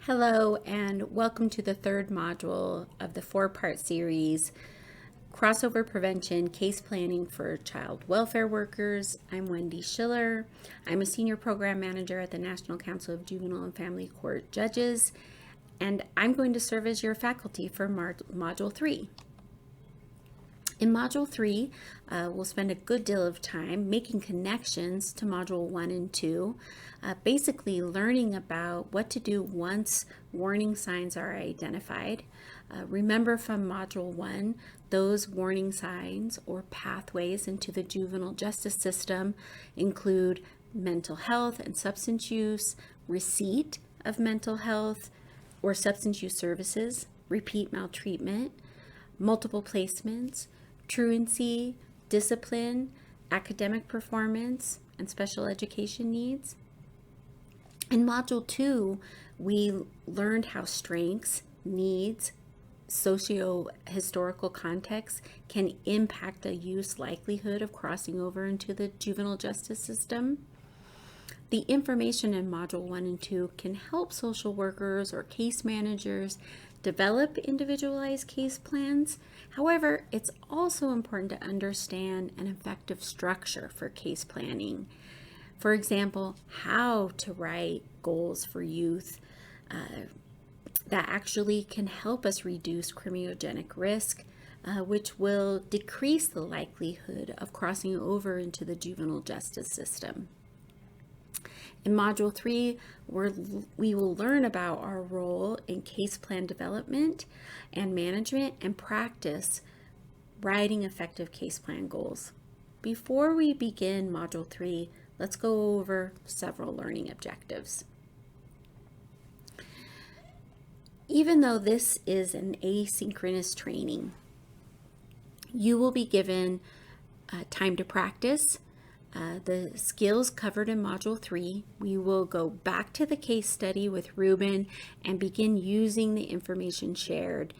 Hello and welcome to the third module of the four-part series, Crossover Prevention Case Planning for Child Welfare Workers. I'm Wendy Schiller. I'm a Senior Program Manager at the National Council of Juvenile and Family Court Judges, and I'm going to serve as your faculty for Module 3. In Module 3, we'll spend a good deal of time making connections to Module 1 and 2, basically learning about what to do once warning signs are identified. Remember from Module 1, those warning signs or pathways into the juvenile justice system include mental health and substance use, receipt of mental health or substance use services, repeat maltreatment, multiple placements, truancy, discipline, academic performance, and special education needs. In Module 2, we learned how strengths, needs, socio-historical context can impact a youth's likelihood of crossing over into the juvenile justice system. The information in Module 1 and 2 can help social workers or case managers develop individualized case plans. However, it's also important to understand an effective structure for case planning. For example, how to write goals for youth that actually can help us reduce criminogenic risk, which will decrease the likelihood of crossing over into the juvenile justice system. In Module 3, we will learn about our role in case plan development and management and practice writing effective case plan goals. Before we begin Module 3, let's go over several learning objectives. Even though this is an asynchronous training, you will be given time to practice the skills covered in Module 3. We will go back to the case study with Ruben and begin using the information shared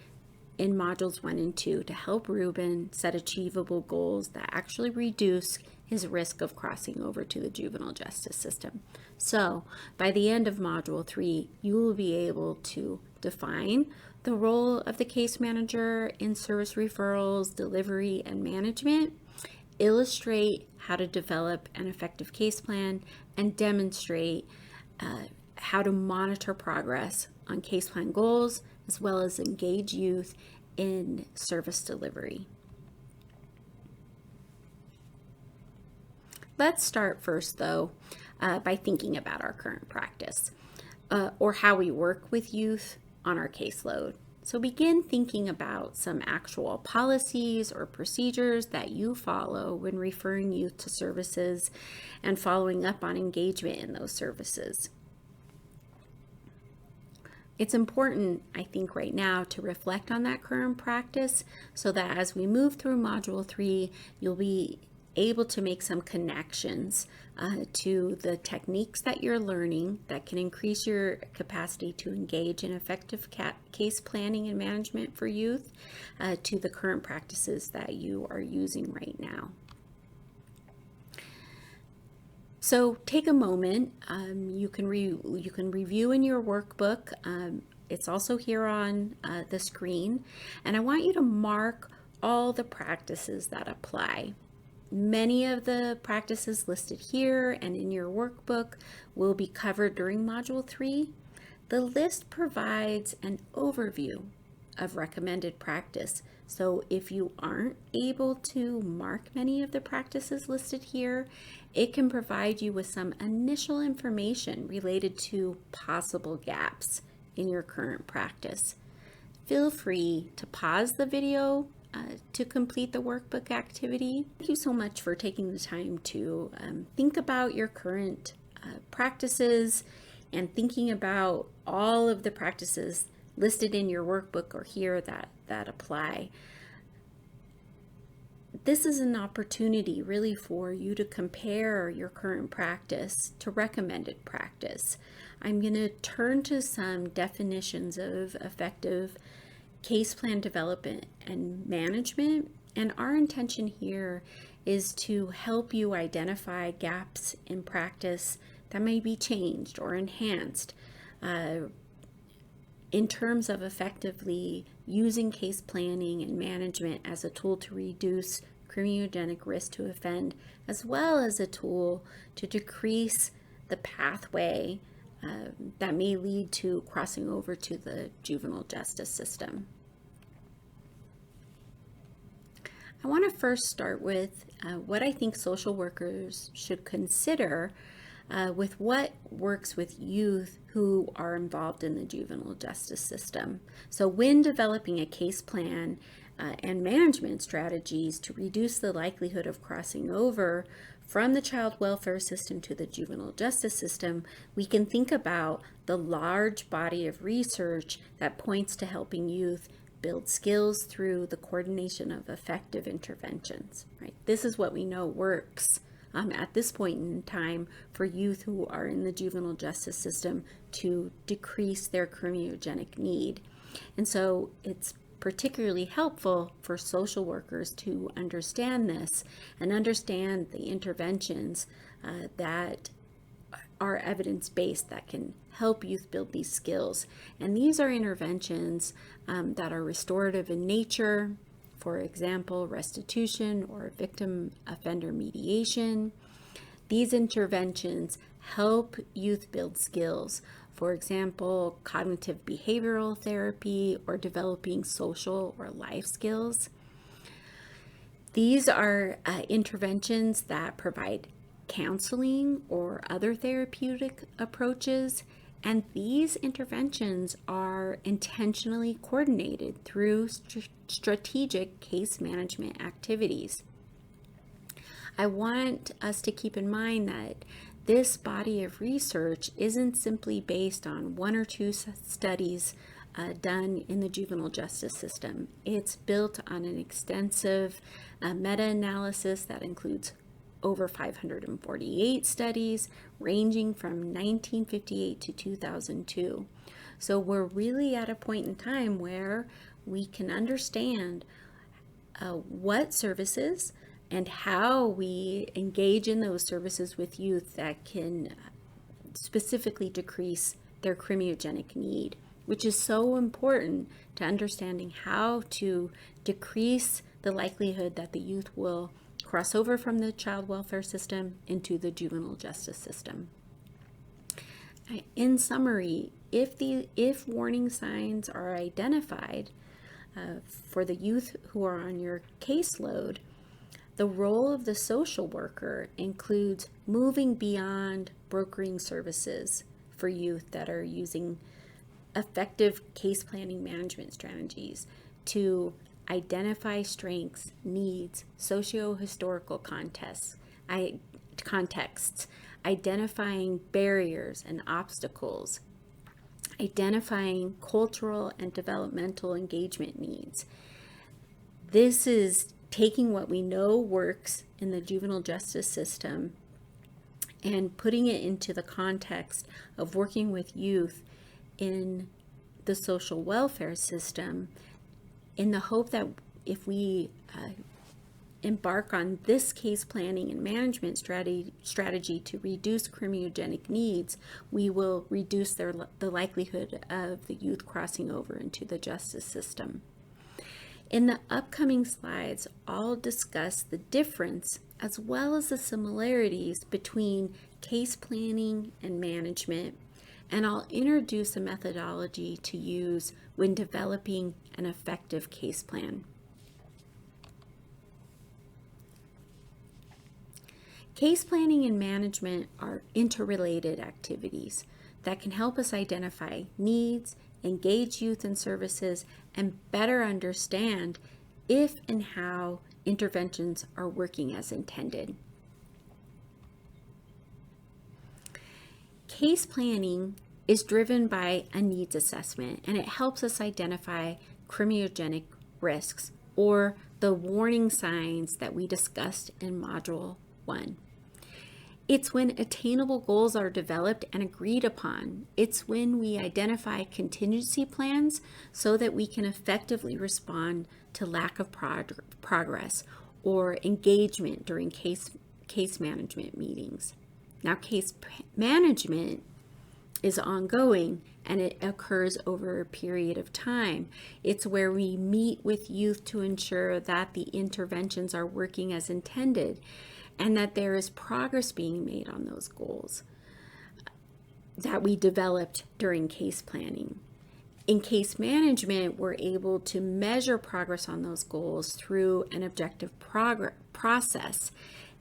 in Modules 1 and 2 to help Ruben set achievable goals that actually reduce his risk of crossing over to the juvenile justice system. So by the end of Module 3, you will be able to define the role of the case manager in service referrals, delivery, and management, illustrate how to develop an effective case plan, and demonstrate how to monitor progress on case plan goals, as well as engage youth in service delivery. Let's start first, though, by thinking about our current practice or how we work with youth on our caseload. So begin thinking about some actual policies or procedures that you follow when referring youth to services and following up on engagement in those services. It's important, I think, right now to reflect on that current practice so that as we move through Module 3, you'll be able to make some connections to the techniques that you're learning that can increase your capacity to engage in effective case planning and management for youth to the current practices that you are using right now. So take a moment. You can review in your workbook. It's also here on the screen, and I want you to mark all the practices that apply. Many of the practices listed here and in your workbook will be covered during Module 3. The list provides an overview of recommended practice. So if you aren't able to mark many of the practices listed here, it can provide you with some initial information related to possible gaps in your current practice. Feel free to pause the video to complete the workbook activity. Thank you so much for taking the time to think about your current practices and thinking about all of the practices listed in your workbook or here that apply. This is an opportunity really for you to compare your current practice to recommended practice. I'm going to turn to some definitions of effective case plan development and management, and our intention here is to help you identify gaps in practice that may be changed or enhanced in terms of effectively using case planning and management as a tool to reduce criminogenic risk to offend, as well as a tool to decrease the pathway that may lead to crossing over to the juvenile justice system. I want to first start with what I think social workers should consider with what works with youth who are involved in the juvenile justice system. So when developing a case plan and management strategies to reduce the likelihood of crossing over from the child welfare system to the juvenile justice system, we can think about the large body of research that points to helping youth build skills through the coordination of effective interventions. Right? This is what we know works at this point in time for youth who are in the juvenile justice system to decrease their criminogenic need. And so it's particularly helpful for social workers to understand this and understand the interventions that are evidence-based that can help youth build these skills. And these are interventions that are restorative in nature, for example, restitution or victim offender mediation. These interventions help youth build skills, for example, cognitive behavioral therapy or developing social or life skills. These are interventions that provide counseling or other therapeutic approaches, and these interventions are intentionally coordinated through strategic case management activities. I want us to keep in mind that this body of research isn't simply based on one or two studies done in the juvenile justice system. It's built on an extensive meta-analysis that includes over 548 studies ranging from 1958 to 2002. So we're really at a point in time where we can understand what services and how we engage in those services with youth that can specifically decrease their criminogenic need, which is so important to understanding how to decrease the likelihood that the youth will cross over from the child welfare system into the juvenile justice system. In summary, if warning signs are identified for the youth who are on your caseload, the role of the social worker includes moving beyond brokering services for youth that are using effective case planning management strategies to identify strengths, needs, socio-historical contexts, identifying barriers and obstacles, identifying cultural and developmental engagement needs. This is taking what we know works in the juvenile justice system and putting it into the context of working with youth in the social welfare system, in the hope that if we embark on this case planning and management strategy to reduce criminogenic needs, we will reduce the likelihood of the youth crossing over into the justice system. In the upcoming slides, I'll discuss the difference as well as the similarities between case planning and management, and I'll introduce a methodology to use when developing an effective case plan. Case planning and management are interrelated activities that can help us identify needs, engage youth in services, and better understand if and how interventions are working as intended. Case planning is driven by a needs assessment, and it helps us identify criminogenic risks or the warning signs that we discussed in Module 1. It's when attainable goals are developed and agreed upon. It's when we identify contingency plans so that we can effectively respond to lack of progress or engagement during case management meetings. Now, case management is ongoing and it occurs over a period of time. It's where we meet with youth to ensure that the interventions are working as intended and that there is progress being made on those goals that we developed during case planning. In case management, we're able to measure progress on those goals through an objective process.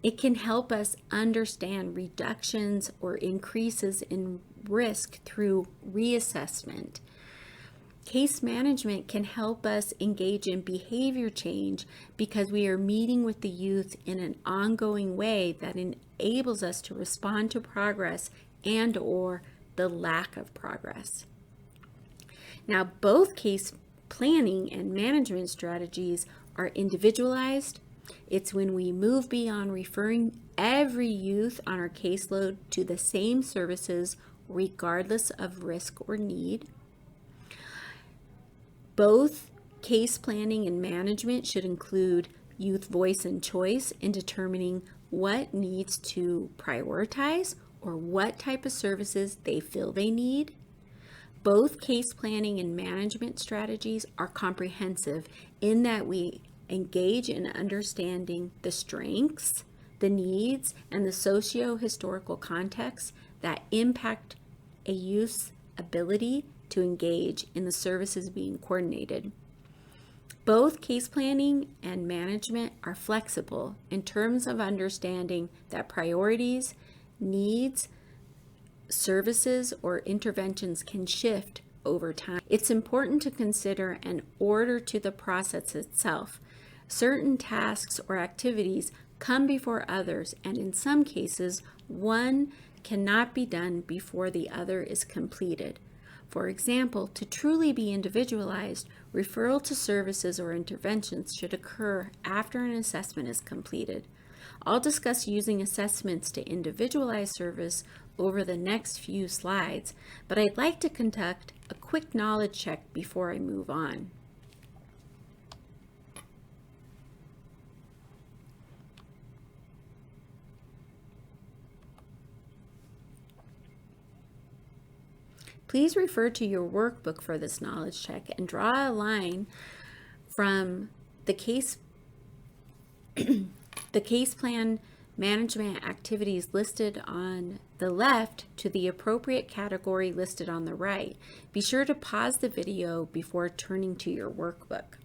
It can help us understand reductions or increases in risk through reassessment. Case management can help us engage in behavior change because we are meeting with the youth in an ongoing way that enables us to respond to progress and or the lack of progress. Now, both case planning and management strategies are individualized. It's when we move beyond referring every youth on our caseload to the same services regardless of risk or need. Both case planning and management should include youth voice and choice in determining what needs to prioritize or what type of services they feel they need. Both case planning and management strategies are comprehensive in that we engage in understanding the strengths, the needs, and the socio-historical context that impact a youth's ability to engage in the services being coordinated. Both case planning and management are flexible in terms of understanding that priorities, needs, services, or interventions can shift over time. It's important to consider an order to the process itself. Certain tasks or activities come before others, and in some cases, one cannot be done before the other is completed. For example, to truly be individualized, referral to services or interventions should occur after an assessment is completed. I'll discuss using assessments to individualize service over the next few slides, but I'd like to conduct a quick knowledge check before I move on. Please refer to your workbook for this knowledge check and draw a line from the case plan management activities listed on the left to the appropriate category listed on the right. Be sure to pause the video before turning to your workbook.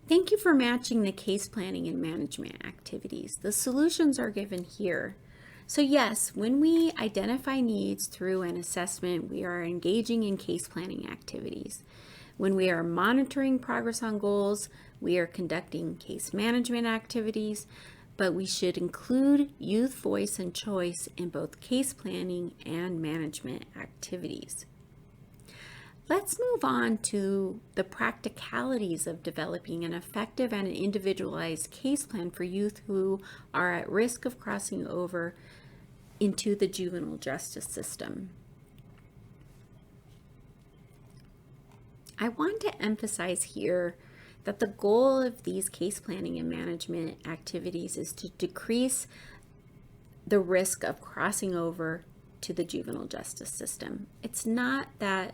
Thank you for matching the case planning and management activities. The solutions are given here. So yes, when we identify needs through an assessment, we are engaging in case planning activities. When we are monitoring progress on goals, we are conducting case management activities, but we should include youth voice and choice in both case planning and management activities. Let's move on to the practicalities of developing an effective and individualized case plan for youth who are at risk of crossing over into the juvenile justice system. I want to emphasize here that the goal of these case planning and management activities is to decrease the risk of crossing over to the juvenile justice system. It's not that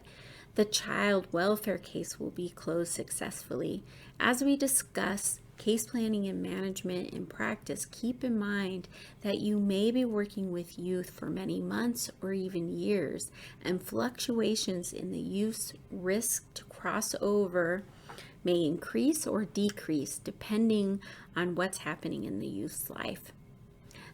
the child welfare case will be closed successfully. As we discuss case planning and management in practice, keep in mind that you may be working with youth for many months or even years, and fluctuations in the youth's risk to cross over may increase or decrease depending on what's happening in the youth's life.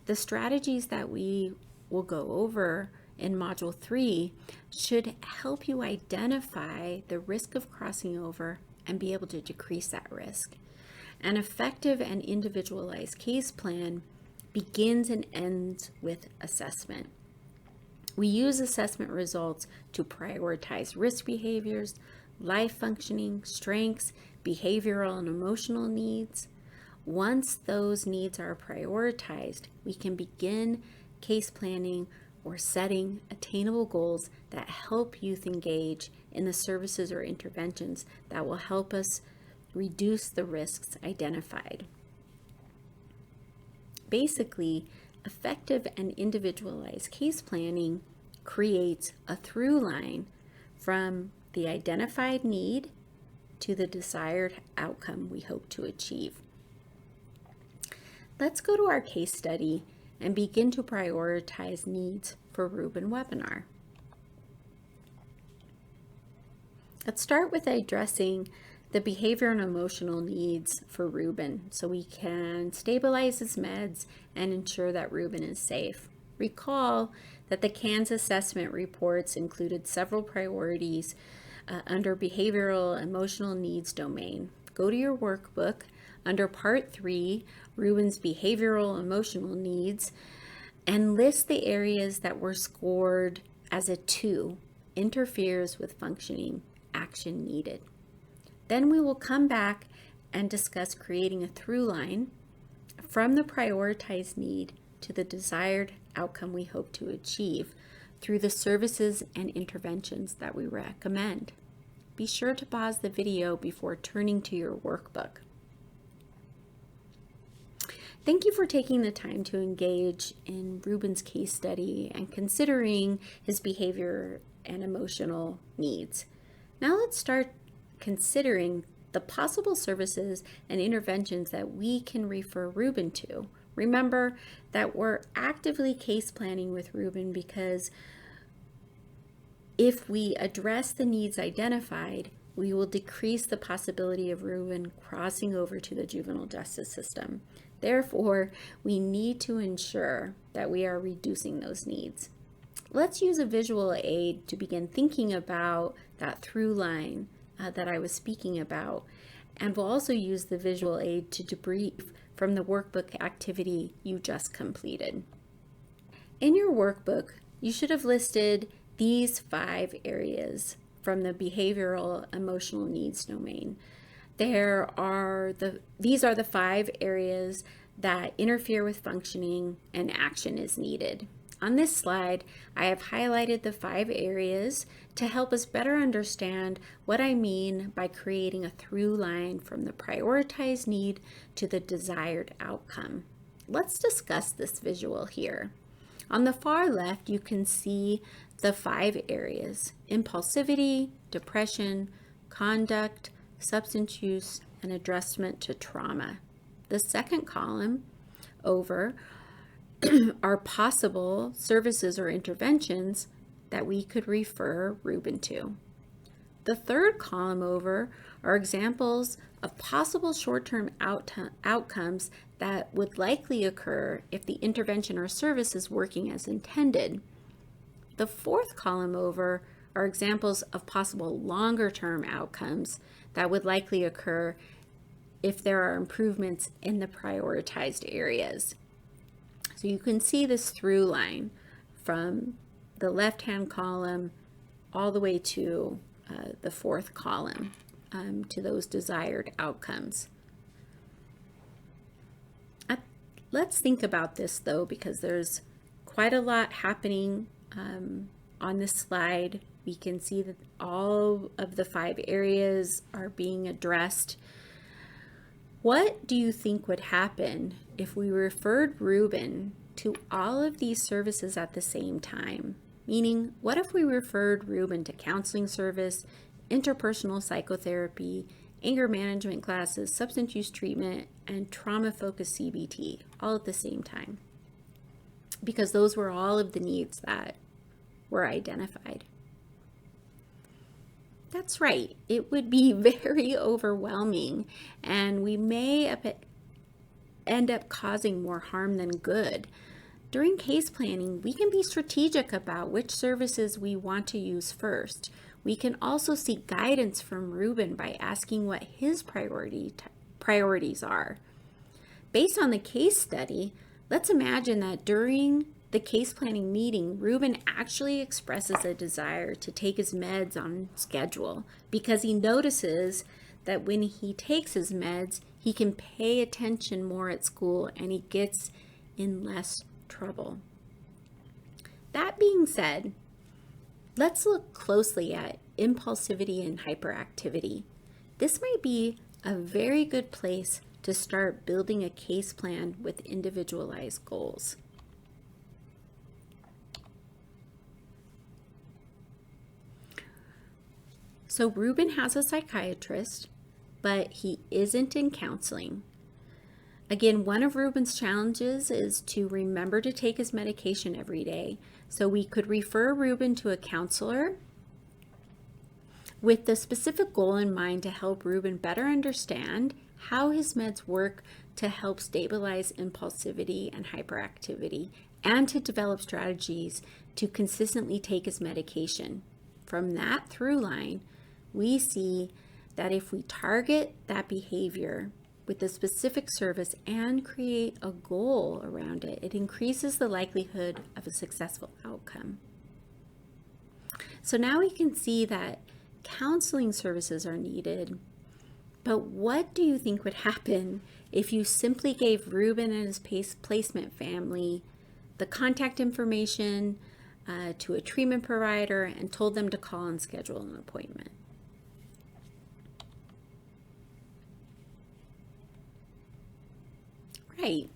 The strategies that we will go over in Module 3 should help you identify the risk of crossing over and be able to decrease that risk. An effective and individualized case plan begins and ends with assessment. We use assessment results to prioritize risk behaviors, life functioning, strengths, behavioral and emotional needs. Once those needs are prioritized, we can begin case planning or setting attainable goals that help youth engage in the services or interventions that will help us reduce the risks identified. Basically, effective and individualized case planning creates a through line from the identified need to the desired outcome we hope to achieve. Let's go to our case study and begin to prioritize needs for Reuben webinar. Let's start with addressing the behavior and emotional needs for Reuben so we can stabilize his meds and ensure that Reuben is safe. Recall that the CANS assessment reports included several priorities under behavioral emotional needs domain. Go to your workbook under Part 3, Reuben's behavioral emotional needs, and list the areas that were scored as a 2, interferes with functioning, action needed. Then we will come back and discuss creating a through line from the prioritized need to the desired outcome we hope to achieve through the services and interventions that we recommend. Be sure to pause the video before turning to your workbook. Thank you for taking the time to engage in Reuben's case study and considering his behavior and emotional needs. Now let's start considering the possible services and interventions that we can refer Reuben to. Remember that we're actively case planning with Reuben because if we address the needs identified, we will decrease the possibility of Reuben crossing over to the juvenile justice system. Therefore, we need to ensure that we are reducing those needs. Let's use a visual aid to begin thinking about that through line that I was speaking about, and we'll also use the visual aid to debrief from the workbook activity you just completed. In your workbook, you should have listed these 5 areas from the behavioral emotional needs domain. These are the 5 areas that interfere with functioning and action is needed. On this slide, I have highlighted the 5 areas to help us better understand what I mean by creating a through line from the prioritized need to the desired outcome. Let's discuss this visual here. On the far left, you can see the 5 areas: impulsivity, depression, conduct, substance use, and adjustment to trauma. The second column over are possible services or interventions that we could refer Reuben to. The third column over are examples of possible short-term outcomes that would likely occur if the intervention or service is working as intended. The fourth column over are examples of possible longer-term outcomes that would likely occur if there are improvements in the prioritized areas. So you can see this through line from the left-hand column all the way to the fourth column to those desired outcomes. Let's think about this though, because there's quite a lot happening on this slide. We can see that all of the 5 areas are being addressed. What do you think would happen if we referred Reuben to all of these services at the same time? Meaning, what if we referred Reuben to counseling service, interpersonal psychotherapy, anger management classes, substance use treatment, and trauma-focused CBT all at the same time? Because those were all of the needs that were identified. That's right, it would be very overwhelming, and we may end up causing more harm than good. During case planning, we can be strategic about which services we want to use first. We can also seek guidance from Reuben by asking what his priorities are. Based on the case study, let's imagine that during the case planning meeting, Reuben actually expresses a desire to take his meds on schedule because he notices that when he takes his meds, he can pay attention more at school and he gets in less trouble. That being said, let's look closely at impulsivity and hyperactivity. This might be a very good place to start building a case plan with individualized goals. So Ruben has a psychiatrist, but he isn't in counseling. Again, one of Ruben's challenges is to remember to take his medication every day. So we could refer Ruben to a counselor with the specific goal in mind to help Ruben better understand how his meds work to help stabilize impulsivity and hyperactivity, and to develop strategies to consistently take his medication. From that through line, we see that if we target that behavior with a specific service and create a goal around it, it increases the likelihood of a successful outcome. So now we can see that counseling services are needed, but what do you think would happen if you simply gave Ruben and his placement family the contact information to a treatment provider and told them to call and schedule an appointment? Right.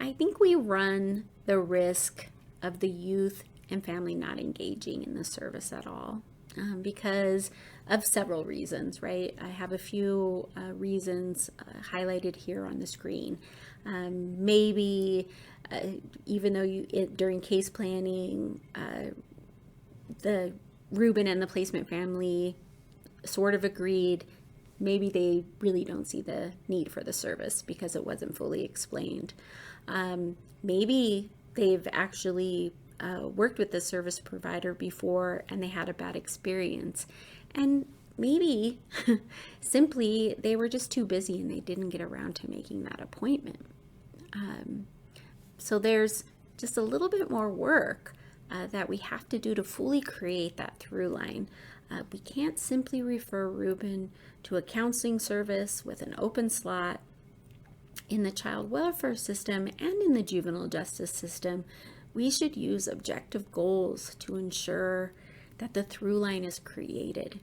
I think we run the risk of the youth and family not engaging in the service at all because of several reasons, right? I have a few reasons highlighted here on the screen. Maybe even though during case planning, the Ruben and the placement family sort of agreed, maybe they really don't see the need for the service because it wasn't fully explained. Maybe they've actually worked with the service provider before and they had a bad experience. And maybe simply they were just too busy and they didn't get around to making that appointment. So there's just a little bit more work that we have to do to fully create that through line. We can't simply refer Ruben to a counseling service with an open slot. In the child welfare system and in the juvenile justice system, we should use objective goals to ensure that the through line is created.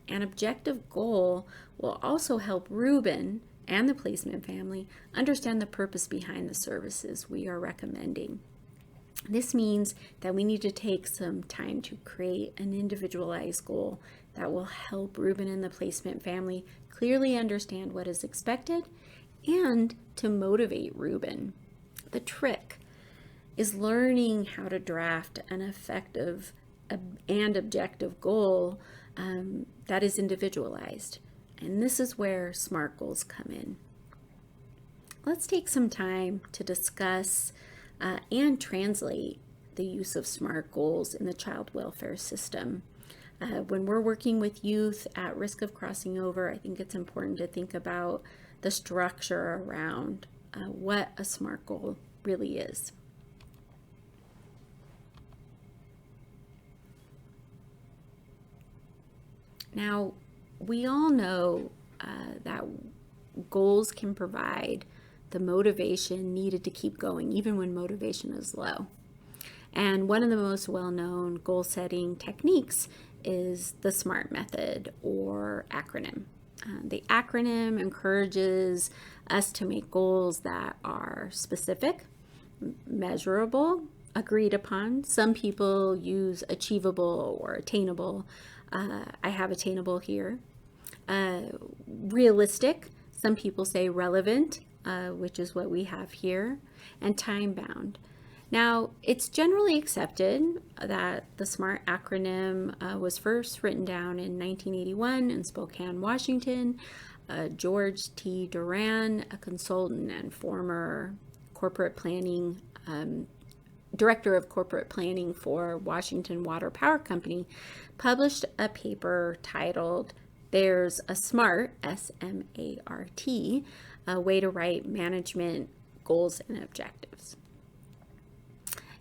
An objective goal will also help Ruben and the placement family understand the purpose behind the services we are recommending. This means that we need to take some time to create an individualized goal that will help Ruben and the placement family clearly understand what is expected and to motivate Ruben. The trick is learning how to draft an effective and objective goal that is individualized. And this is where SMART goals come in. Let's take some time to discuss and translate the use of SMART goals in the child welfare system. When we're working with youth at risk of crossing over, I think it's important to think about the structure around what a SMART goal really is. Now, we all know that goals can provide the motivation needed to keep going, even when motivation is low. And one of the most well-known goal setting techniques is the SMART method or acronym. The acronym encourages us to make goals that are specific, measurable, agreed upon. Some people use achievable or attainable. I have attainable here. Realistic. Some people say relevant, which is what we have here, and time-bound. Now, it's generally accepted that the SMART acronym was first written down in 1981 in Spokane, Washington. George T. Duran, a consultant and former corporate planning, director of corporate planning for Washington Water Power Company, published a paper titled "There's a SMART, S-M-A-R-T, a way to write management goals and objectives."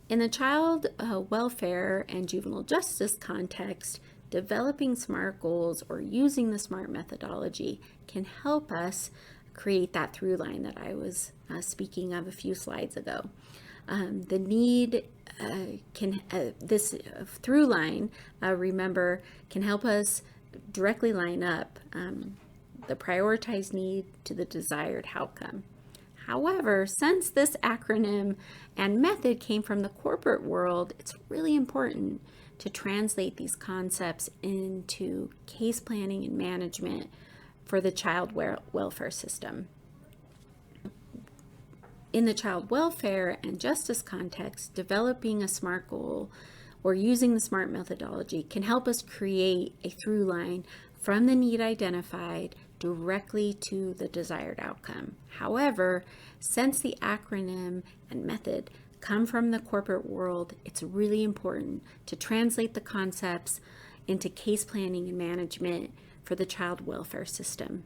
In the child welfare and juvenile justice context, developing SMART goals or using the SMART methodology can help us create that through line that I was speaking of a few slides ago. The need this through line, remember, can help us directly line up the prioritized need to the desired outcome. However, since this acronym and method came from the corporate world, it's really important to translate these concepts into case planning and management for the child welfare system. In the child welfare and justice context, developing a SMART goal or using the SMART methodology can help us create a through line from the need identified directly to the desired outcome. However, since the acronym and method come from the corporate world, it's really important to translate the concepts into case planning and management for the child welfare system.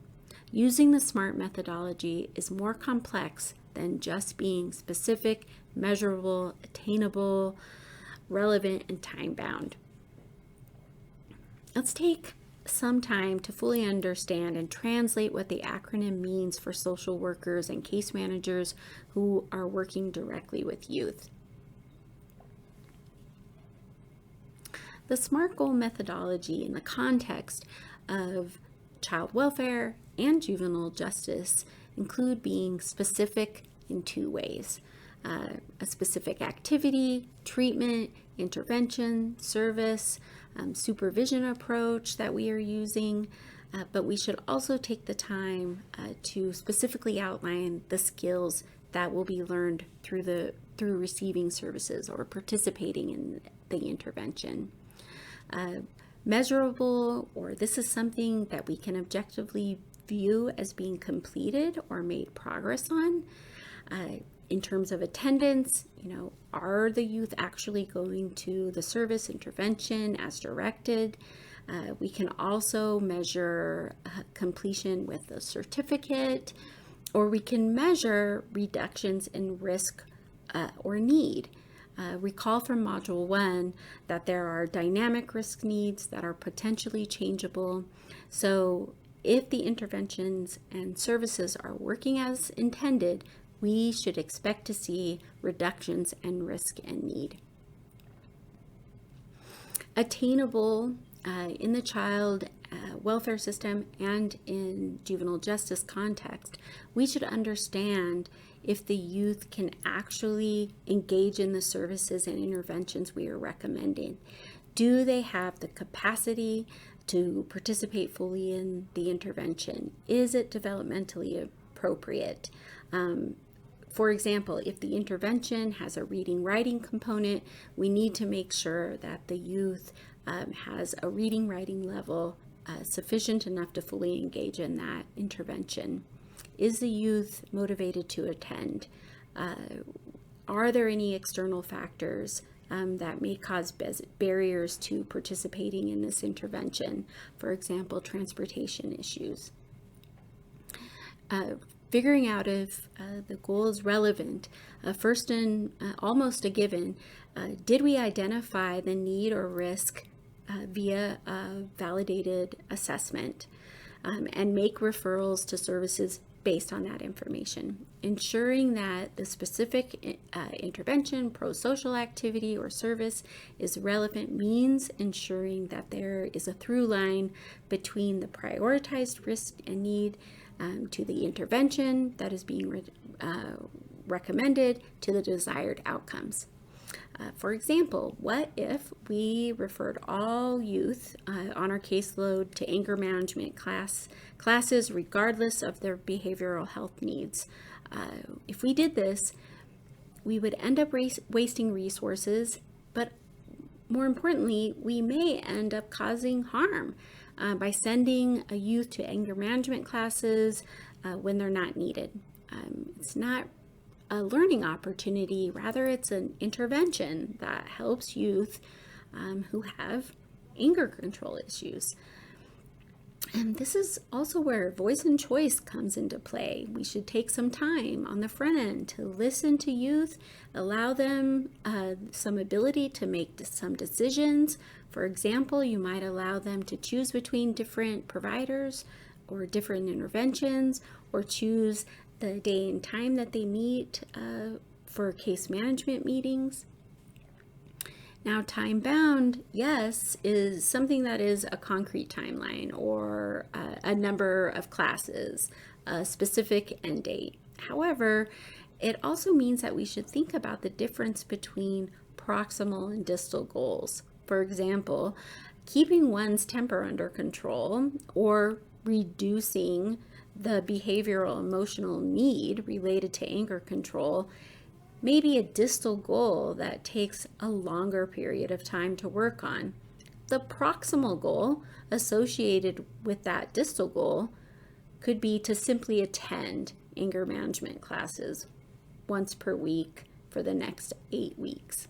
Using the SMART methodology is more complex than just being specific, measurable, attainable, relevant, and time-bound. Let's take some time to fully understand and translate what the acronym means for social workers and case managers who are working directly with youth. The SMART goal methodology in the context of child welfare and juvenile justice include being specific in two ways. A specific activity, treatment, intervention, service, supervision approach that we are using, but we should also take the time to specifically outline the skills that will be learned through receiving services or participating in the intervention. Measurable, or this is something that we can objectively view as being completed or made progress on. In terms of attendance, are the youth actually going to the service intervention as directed? We can also measure completion with a certificate, or we can measure reductions in risk or need. Recall from Module 1 that there are dynamic risk needs that are potentially changeable. So if the interventions and services are working as intended, we should expect to see reductions in risk and need. Attainable in the child welfare system and in juvenile justice context, we should understand if the youth can actually engage in the services and interventions we are recommending. Do they have the capacity to participate fully in the intervention? Is it developmentally appropriate? For example, if the intervention has a reading-writing component, we need to make sure that the youth has a reading-writing level sufficient enough to fully engage in that intervention. Is the youth motivated to attend? Are there any external factors that may cause barriers to participating in this intervention? For example, transportation issues. Figuring out if the goal is relevant, first and almost a given, did we identify the need or risk via a validated assessment, and make referrals to services based on that information. Ensuring that the specific intervention, pro-social activity, or service is relevant means ensuring that there is a through line between the prioritized risk and need to the intervention that is being recommended to the desired outcomes. For example, what if we referred all youth on our caseload to anger management classes regardless of their behavioral health needs? If we did this, we would end up wasting resources, but more importantly, we may end up causing harm by sending a youth to anger management classes when they're not needed. It's not a learning opportunity, rather it's an intervention that helps youth who have anger control issues. And this is also where voice and choice comes into play. We should take some time on the front end to listen to youth, allow them some ability to make some decisions. For example, you might allow them to choose between different providers or different interventions, or choose the day and time that they meet for case management meetings. Now, time bound, yes, is something that is a concrete timeline or a number of classes, a specific end date. However, it also means that we should think about the difference between proximal and distal goals. For example, keeping one's temper under control or reducing the behavioral emotional need related to anger control may be a distal goal that takes a longer period of time to work on. The proximal goal associated with that distal goal could be to simply attend anger management classes once per week for the next 8 weeks.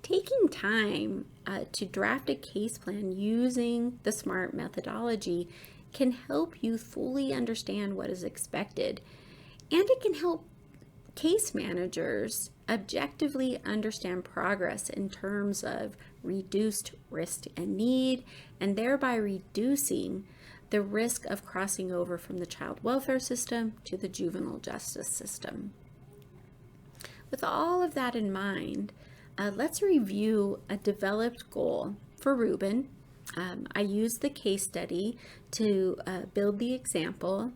Taking time to draft a case plan using the SMART methodology can help you fully understand what is expected, and it can help case managers objectively understand progress in terms of reduced risk and need, and thereby reducing the risk of crossing over from the child welfare system to the juvenile justice system. With all of that in mind, let's review a developed goal for Ruben. I used the case study to build the example.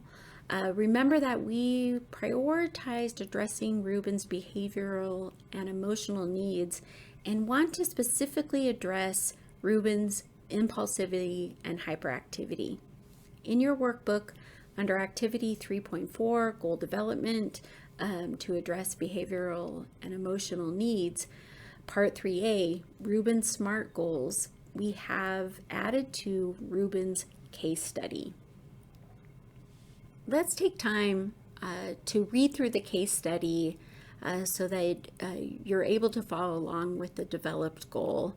Remember that we prioritized addressing Ruben's behavioral and emotional needs and want to specifically address Ruben's impulsivity and hyperactivity. In your workbook, under Activity 3.4, Goal Development, to address behavioral and emotional needs, Part 3A, Ruben's SMART Goals, we have added to Ruben's case study. Let's take time to read through the case study so that you're able to follow along with the developed goal.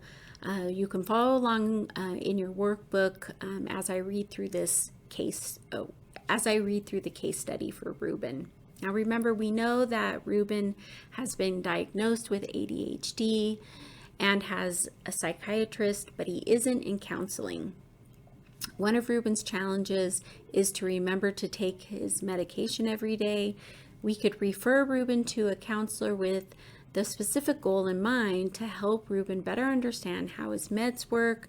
You can follow along in your workbook as I read through the case study for Ruben. Now remember, we know that Ruben has been diagnosed with ADHD and has a psychiatrist, but he isn't in counseling. One of Ruben's challenges is to remember to take his medication every day. We could refer Ruben to a counselor with the specific goal in mind to help Ruben better understand how his meds work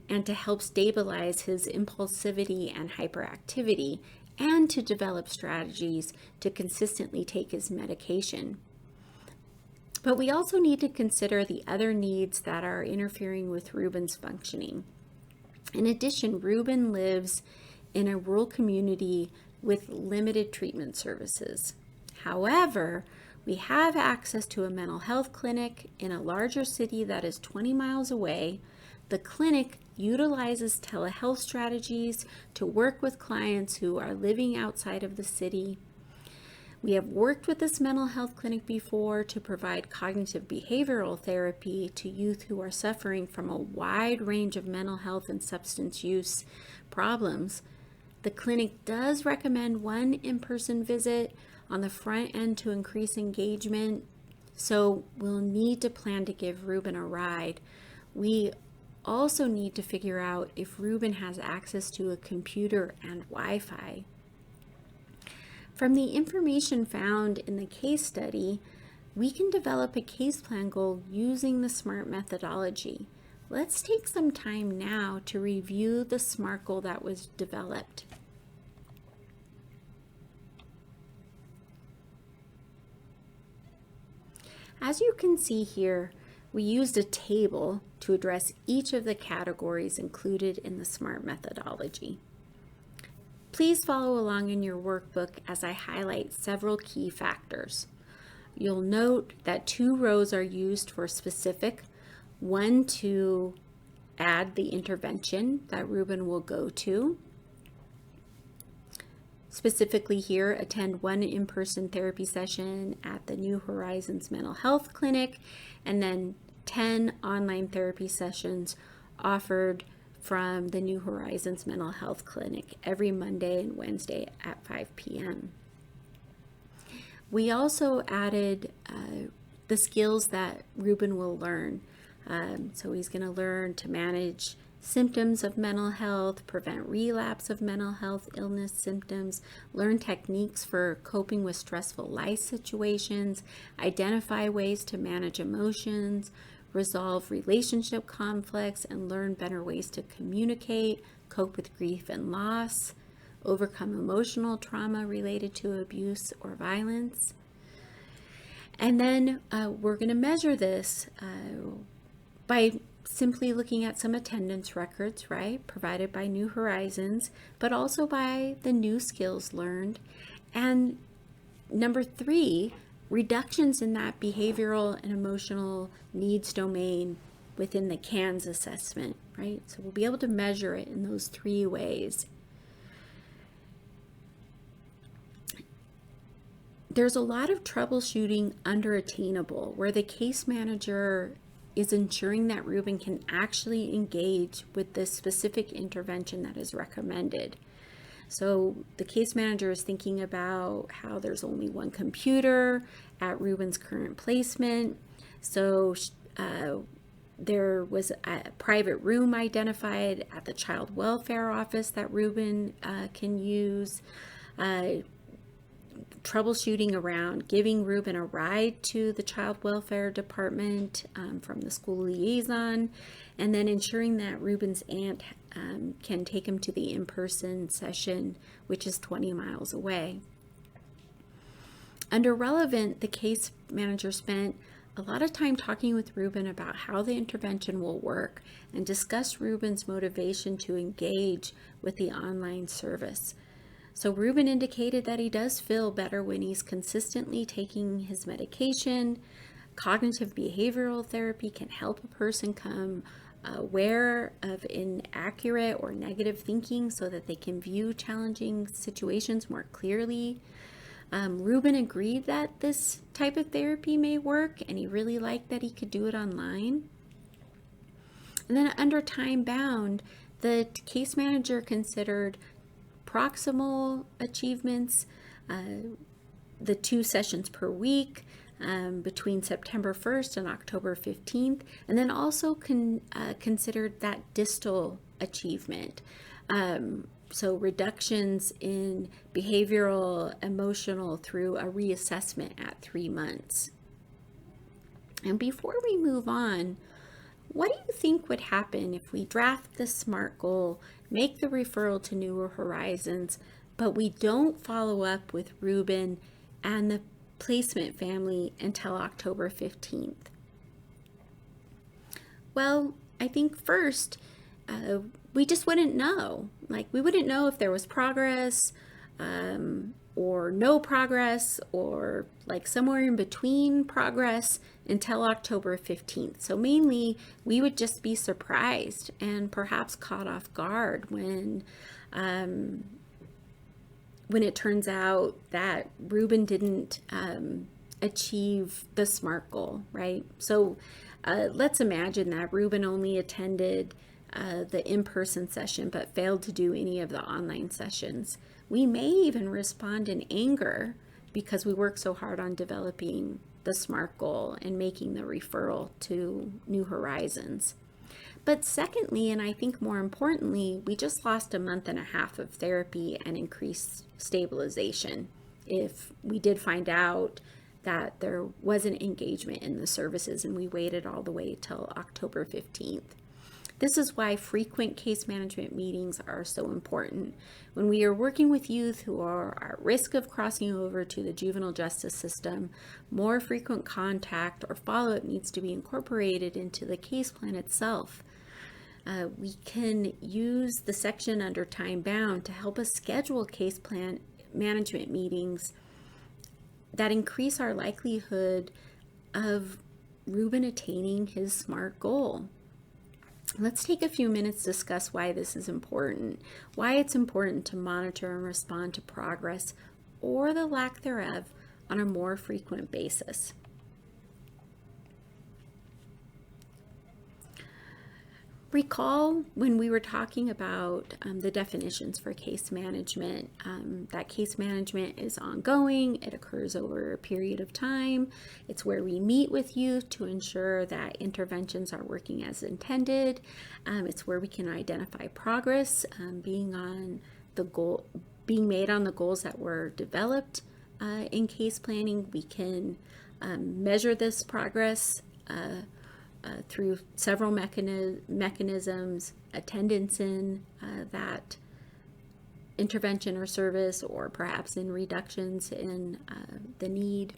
and to help stabilize his impulsivity and hyperactivity, and to develop strategies to consistently take his medication. But we also need to consider the other needs that are interfering with Ruben's functioning. In addition, Ruben lives in a rural community with limited treatment services. However, we have access to a mental health clinic in a larger city that is 20 miles away. The clinic utilizes telehealth strategies to work with clients who are living outside of the city. We have worked with this mental health clinic before to provide cognitive behavioral therapy to youth who are suffering from a wide range of mental health and substance use problems. The clinic does recommend one in-person visit on the front end to increase engagement, so we'll need to plan to give Ruben a ride. We also need to figure out if Ruben has access to a computer and Wi-Fi. From the information found in the case study, we can develop a case plan goal using the SMART methodology. Let's take some time now to review the SMART goal that was developed. As you can see here, we used a table to address each of the categories included in the SMART methodology. Please follow along in your workbook as I highlight several key factors. You'll note that 2 rows are used for specific, one to add the intervention that Ruben will go to. Specifically here, attend 1 in-person therapy session at the New Horizons Mental Health Clinic, and then 10 online therapy sessions offered from the New Horizons Mental Health Clinic every Monday and Wednesday at 5 p.m. We also added the skills that Ruben will learn. So he's going to learn to manage symptoms of mental health, prevent relapse of mental health illness symptoms, learn techniques for coping with stressful life situations, identify ways to manage emotions, resolve relationship conflicts, and learn better ways to communicate, cope with grief and loss, overcome emotional trauma related to abuse or violence. And then we're going to measure this by simply looking at some attendance records, right, provided by New Horizons, but also by the new skills learned. And number 3, reductions in that behavioral and emotional needs domain within the CANS assessment, right? So we'll be able to measure it in those 3 ways. There's a lot of troubleshooting under attainable, where the case manager is ensuring that Ruben can actually engage with the specific intervention that is recommended. So the case manager is thinking about how there's only one computer at Ruben's current placement. So there was a private room identified at the child welfare office that Ruben can use. Troubleshooting around giving Ruben a ride to the child welfare department from the school liaison, and then ensuring that Ruben's aunt can take him to the in-person session, which is 20 miles away. Under relevant, the case manager spent a lot of time talking with Ruben about how the intervention will work and discussed Ruben's motivation to engage with the online service. So Ruben indicated that he does feel better when he's consistently taking his medication. Cognitive behavioral therapy can help a person come aware of inaccurate or negative thinking so that they can view challenging situations more clearly. Ruben agreed that this type of therapy may work, and he really liked that he could do it online. And then under time bound, the case manager considered proximal achievements, the 2 sessions per week between September 1st and October 15th, and then also considered that distal achievement. So reductions in behavioral, emotional through a reassessment at 3 months. And before we move on, what do you think would happen if we draft the SMART goal, make the referral to Newer Horizons, but we don't follow up with Ruben and the placement family until October 15th? Well, I think first, we just wouldn't know. Like, we wouldn't know if there was progress or no progress, or like somewhere in between progress, until October 15th. So mainly we would just be surprised and perhaps caught off guard when it turns out that Ruben didn't achieve the SMART goal, right? So let's imagine that Ruben only attended the in-person session but failed to do any of the online sessions. We may even respond in anger because we worked so hard on developing the SMART goal and making the referral to New Horizons. But secondly, and I think more importantly, we just lost a month and a half of therapy and increased stabilization if we did find out that there wasn't engagement in the services and we waited all the way till October 15th. This is why frequent case management meetings are so important. When we are working with youth who are at risk of crossing over to the juvenile justice system, more frequent contact or follow-up needs to be incorporated into the case plan itself. We can use the section under time bound to help us schedule case plan management meetings that increase our likelihood of Ruben attaining his SMART goal. Let's take a few minutes to discuss why this is important, why it's important to monitor and respond to progress or the lack thereof on a more frequent basis. Recall when we were talking about the definitions for case management, that case management is ongoing, it occurs over a period of time, it's where we meet with youth to ensure that interventions are working as intended, it's where we can identify progress being made on the goals that were developed in case planning. We can measure this progress through several mechanisms, attendance in that intervention or service, or perhaps in reductions in the need.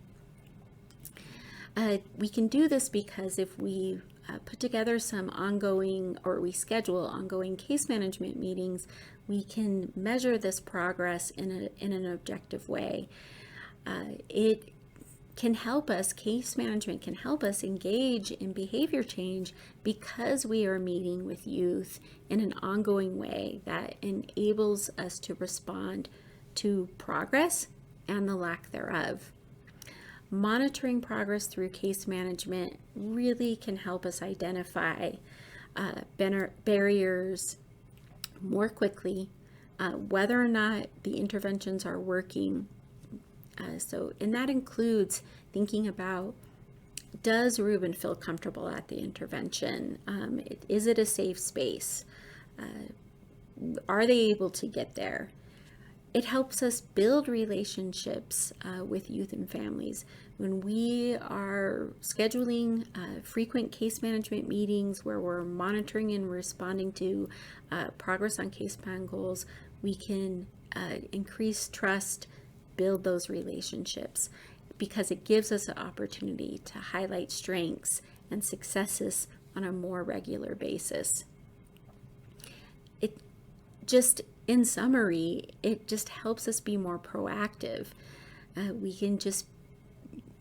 We can do this because if we put together some ongoing, or we schedule ongoing case management meetings, we can measure this progress in an objective way. It can help us, case management can help us engage in behavior change because we are meeting with youth in an ongoing way that enables us to respond to progress and the lack thereof. Monitoring progress through case management really can help us identify barriers more quickly, whether or not the interventions are working. And that includes thinking about, does Ruben feel comfortable at the intervention? Is it a safe space? Are they able to get there? It helps us build relationships with youth and families. When we are scheduling frequent case management meetings where we're monitoring and responding to progress on case plan goals, we can increase trust, build those relationships, because it gives us an opportunity to highlight strengths and successes on a more regular basis. In summary, it just helps us be more proactive. We can just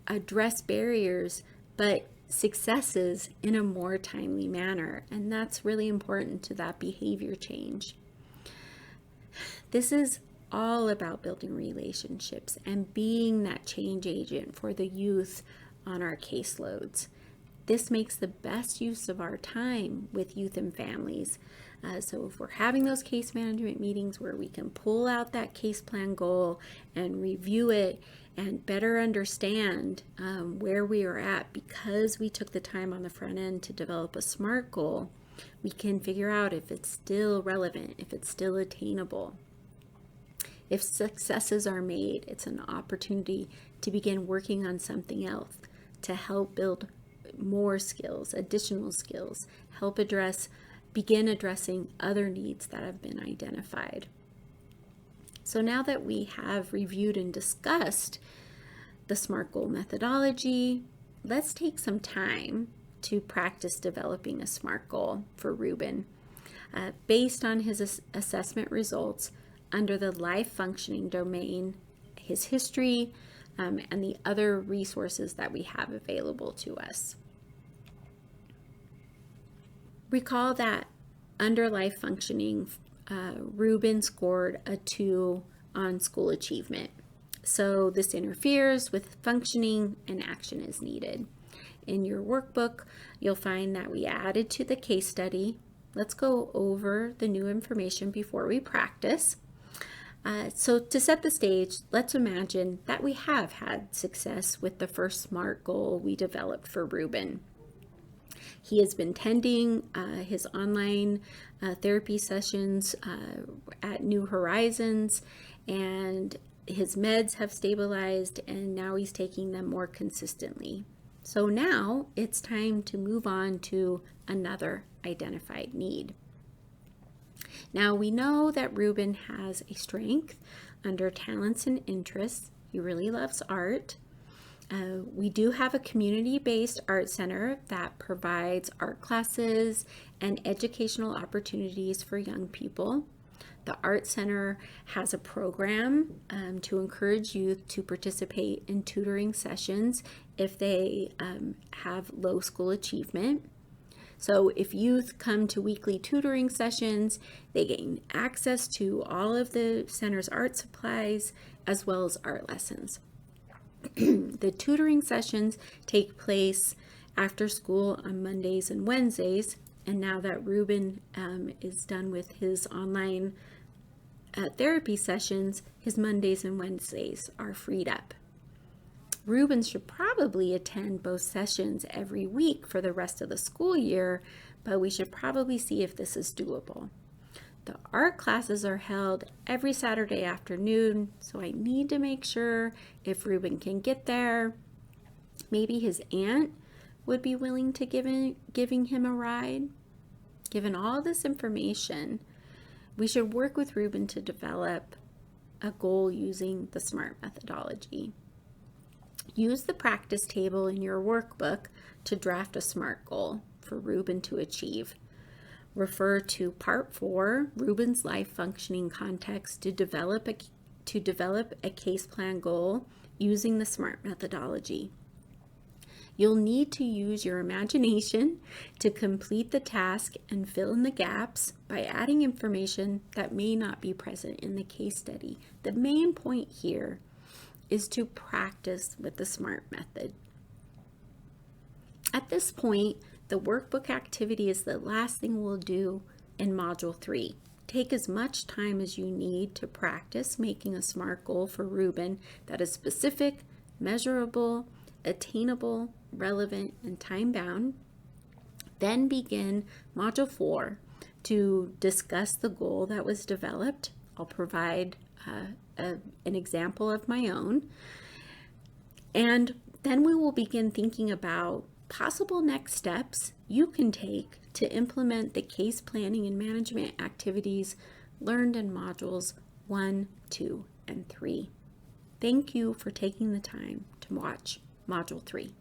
address barriers, but successes in a more timely manner. And that's really important to that behavior change. This is all about building relationships and being that change agent for the youth on our caseloads. This makes the best use of our time with youth and families. So if we're having those case management meetings where we can pull out that case plan goal and review it and better understand where we are at, because we took the time on the front end to develop a SMART goal, we can figure out if it's still relevant, if it's still attainable. If successes are made, it's an opportunity to begin working on something else to help build more skills, additional skills, begin addressing other needs that have been identified. So now that we have reviewed and discussed the SMART goal methodology, let's take some time to practice developing a SMART goal for Ruben based on his assessment results under the life functioning domain, his history, and the other resources that we have available to us. Recall that under life functioning, Ruben scored a 2 on school achievement. So this interferes with functioning and action is needed. In your workbook, you'll find that we added to the case study. Let's go over the new information before we practice. So to set the stage, let's imagine that we have had success with the first SMART goal we developed for Ruben. He has been attending his online therapy sessions at New Horizons, and his meds have stabilized, and now he's taking them more consistently. So now it's time to move on to another identified need. Now we know that Ruben has a strength under talents and interests. He really loves art. We do have a community-based art center that provides art classes and educational opportunities for young people. The art center has a program to encourage youth to participate in tutoring sessions if they have low school achievement. So if youth come to weekly tutoring sessions, they gain access to all of the center's art supplies as well as art lessons. The tutoring sessions take place after school on Mondays and Wednesdays, and now that Ruben is done with his online therapy sessions, his Mondays and Wednesdays are freed up. Ruben should probably attend both sessions every week for the rest of the school year, but we should probably see if this is doable. The art classes are held every Saturday afternoon, so I need to make sure if Ruben can get there. Maybe his aunt would be willing to giving him a ride. Given all this information, We should work with Ruben to develop a goal using the SMART methodology. Use the practice table in your workbook to draft a SMART goal for Ruben to achieve. Refer to Part 4, Ruben's Life Functioning Context, to develop a case plan goal using the SMART methodology. You'll need to use your imagination to complete the task and fill in the gaps by adding information that may not be present in the case study. The main point here is to practice with the SMART method. At this point, the workbook activity is the last thing we'll do in Module 3. Take as much time as you need to practice making a SMART goal for Ruben that is specific, measurable, attainable, relevant, and time-bound. Then begin Module 4 to discuss the goal that was developed. I'll provide an example of my own. And then we will begin thinking about possible next steps you can take to implement the case planning and management activities learned in Modules 1, 2, and 3. Thank you for taking the time to watch Module 3.